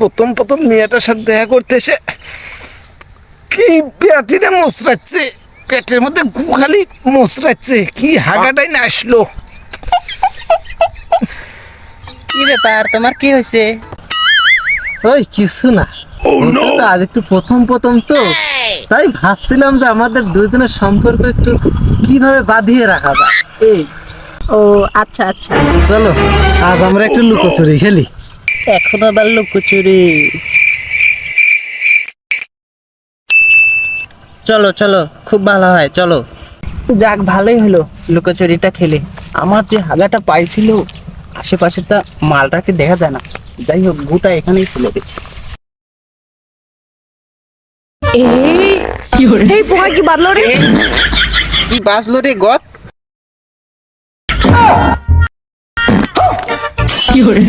প্রথম প্রথম মেয়েটার সাথে দেখা করতে এসে কি পেটে মোচড়াচ্ছে, পেটের মধ্যে গু খালি মোচড়াচ্ছে, কি হাগাটাই না আসলো। কি ব্যাপার, তোমার কি হয়েছে? ওই কিছু না, আজ একটু প্রথম প্রথম তো, তাই ভাবছিলাম যে আমাদের দুজনের সম্পর্ক একটু কিভাবে বাঁধিয়ে রাখা যায়। এই ও আচ্ছা আচ্ছা, চলো আজ আমরা একটু লুকোচুরি খেলি। এখন আবার লুকোচুরি? চলো চলো, খুব ভালো হয়, চলো। যাক, ভালোই হলো লুকোচুরিটা খেলে। আমার যে হাগাটা পাইছিল আশেপাশেটা মালটাকে দেখা যায় না, যাই হোক গুটা এখানেই ফেলে দে। এই পোহা কি বাদলো রে? কি বাজলো রে গত? কি করে